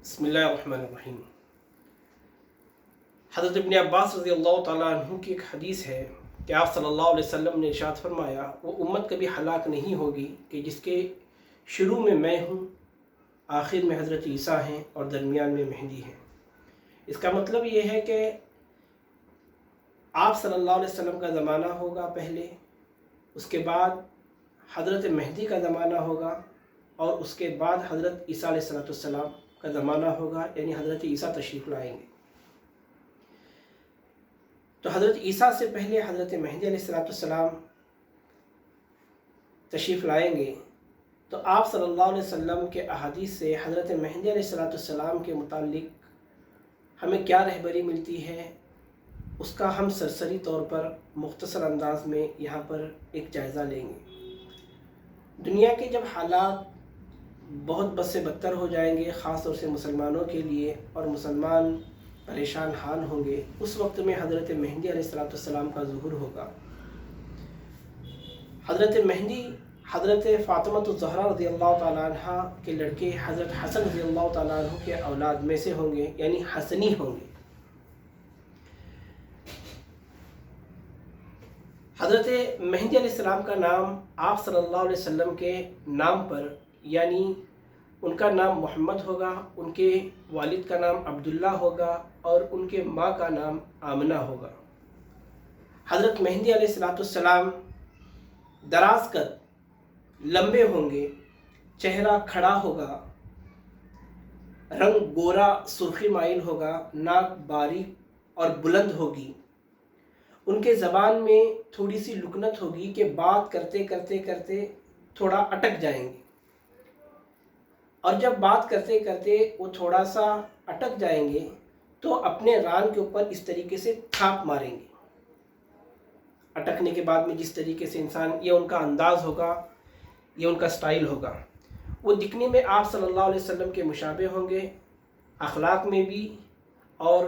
बिस्मिल्लाहिर्रहमानिर्रहीम। हज़रत इब्न अब्बास रज़ी अल्लाह तआला अन्हु की एक हदीस है कि आप सल्लल्लाहु अलैहि वसल्लम ने इरशाद फरमाया, वो उम्मत कभी हलाक नहीं होगी कि जिसके शुरू में मैं हूँ, आखिर में हज़रत ईसा हैं और दरमियान में मेहदी हैं। इसका मतलब ये है कि आप सल्लल्लाहु अलैहि वसल्लम का ज़माना होगा पहले, उसके बाद हज़रत मेहदी का ज़माना होगा और उसके बाद हज़रत ईसा अलैहिस्सलाम का ज़माना होगा, यानी हज़रत ईसा तशरीफ़ लाएंगे। तो हज़रत ईसा से पहले हज़रत मेहदी अलैहिस्सलाम तशरीफ़ लाएंगे। तो आप सल्लल्लाहु अलैहि वसल्लम के अहादीस से हज़रत मेहदी अलैहिस्सलाम के मुताल्लिक़ हमें क्या रहबरी मिलती है, उसका हम सरसरी तौर पर मुख्तसर अंदाज में यहाँ पर एक जायज़ा लेंगे। दुनिया के जब हालात बहुत बद से बदतर हो जाएंगे, ख़ास तौर से मुसलमानों के लिए, और मुसलमान परेशान हाल होंगे, उस वक्त में हज़रत मेहदी अलैहिस्सलाम का ज़ुहूर होगा। हज़रत मेहदी हज़रत फ़ातिमतुज़ ज़हरा रज़ी अल्लाह तआला अन्हा के लड़के हज़रत हसन रज़ी अल्लाह तआला अन्हु के औलाद में से होंगे, यानी हसनी होंगे। हज़रत मेहदी अलैहिस्सलाम का नाम आप सल्लल्लाहु अलैहि वसल्लम के नाम पर, यानी उनका नाम मोहम्मद होगा, उनके वालिद का नाम अब्दुल्ला होगा और उनके माँ का नाम आमना होगा। हज़रत मेहदी अलैहिस्सलाम दराज कद, लंबे होंगे, चेहरा खड़ा होगा, रंग गोरा सुर्खी माइल होगा, नाक बारीक और बुलंद होगी। उनके ज़बान में थोड़ी सी लुकनत होगी कि बात करते करते करते थोड़ा अटक जाएंगे, और जब बात करते करते वो थोड़ा सा अटक जाएंगे तो अपने रान के ऊपर इस तरीके से थाप मारेंगे। अटकने के बाद में जिस तरीके से इंसान, ये उनका अंदाज़ होगा, ये उनका स्टाइल होगा। वो दिखने में आप सल्लल्लाहु अलैहि वसल्लम के मुशाबे होंगे, अखलाक में भी और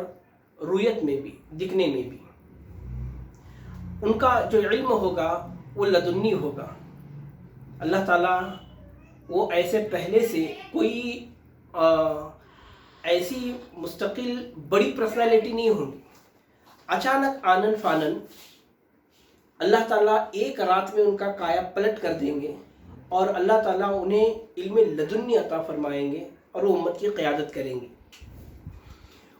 रूयत में भी, दिखने में भी। उनका जो इल्म होगा वो लदुन्नी होगा। अल्लाह ताला वो ऐसे पहले से कोई ऐसी मुस्तकिल बड़ी पर्सनालिटी नहीं होंगी। अचानक आनन फानन अल्लाह ताला एक रात में उनका काया पलट कर देंगे और अल्लाह ताला उन्हें इल्म लदुन्नी अता फरमाएंगे और वो उम्मत की क़यादत करेंगे।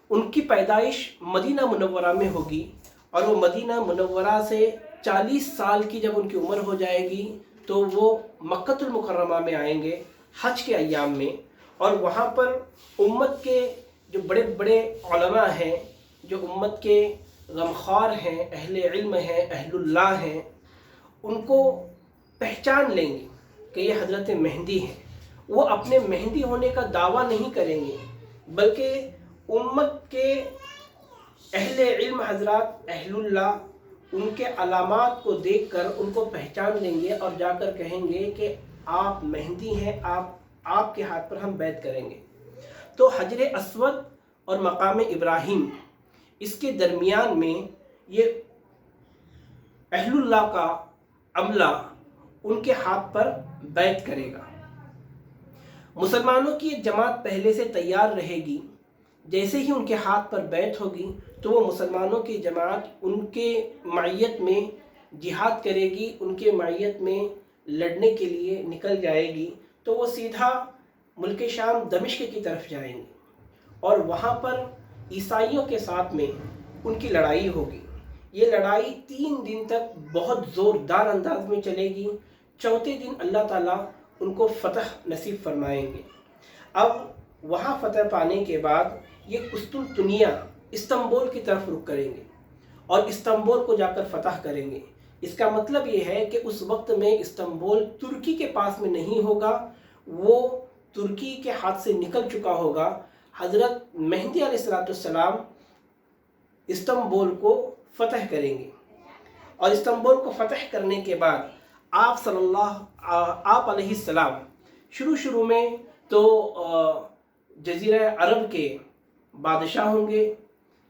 उनकी पैदाइश मदीना मुनव्वरा में होगी और वो मदीना मुनव्वरा से 40 साल की जब उनकी उम्र हो जाएगी तो वो मक्कतुल मुकर्रमा में आएंगे हज के अय्याम में, और वहाँ पर उम्मत के जो बड़े बड़े उलमा हैं, जो उम्मत के गमख्वार हैं, अहले इल्म हैं, अहलुल्लाह हैं, उनको पहचान लेंगे कि ये हज़रत मेहदी हैं। वो अपने मेहदी होने का दावा नहीं करेंगे, बल्कि उम्मत के अहले इल्म हज़रात, अहलुल्लाह, उनके अलामात को देखकर उनको पहचान लेंगे और जाकर कहेंगे कि आप मेहदी हैं, आपके हाथ पर हम बैत करेंगे। तो हजर अस्वद और मकाम इब्राहिम, इसके दरमियान में ये अहलुल्लाह का अमला उनके हाथ पर बैत करेगा। मुसलमानों की एक जमात पहले से तैयार रहेगी। जैसे ही उनके हाथ पर बैत होगी तो वो मुसलमानों की जमात उनके मईयत में जिहाद करेगी, उनके मईयत में लड़ने के लिए निकल जाएगी। तो वो सीधा मुल्क शाम दमिश्क की तरफ जाएंगे और वहाँ पर ईसाइयों के साथ में उनकी लड़ाई होगी। ये लड़ाई 3 दिन तक बहुत ज़ोरदार अंदाज में चलेगी। चौथे दिन अल्लाह ताला उनको फ़तह नसीब फरमाएंगे। अब वहाँ फ़तह पाने के बाद ये कुस्तुनतुनिया, इस्तांबुल की तरफ रुख करेंगे और इस्तांबुल को जाकर फ़तह करेंगे। इसका मतलब ये है कि उस वक्त में इस्तांबुल तुर्की के पास में नहीं होगा, वो तुर्की के हाथ से निकल चुका होगा। हज़रत मेहदी अलैहिस्सलाम इस्तांबुल को फ़तह करेंगे और इस्तांबुल को फ़तह करने के बाद आप अलैहिस्सलाम शुरू में तो जज़ीरा अरब के बादशाह होंगे,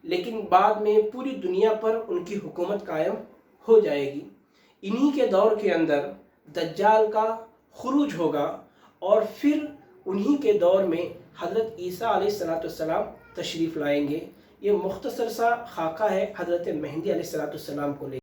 लेकिन बाद में पूरी दुनिया पर उनकी हुकूमत कायम हो जाएगी। इन्हीं के दौर के अंदर दज्जाल का खुरूज होगा और फिर उन्हीं के दौर में حضرت عیسیٰ علیہ السلام تشریف لائیں گے۔ یہ مختصر سا خاکہ ہے حضرت مہدی علیہ السلام کو لے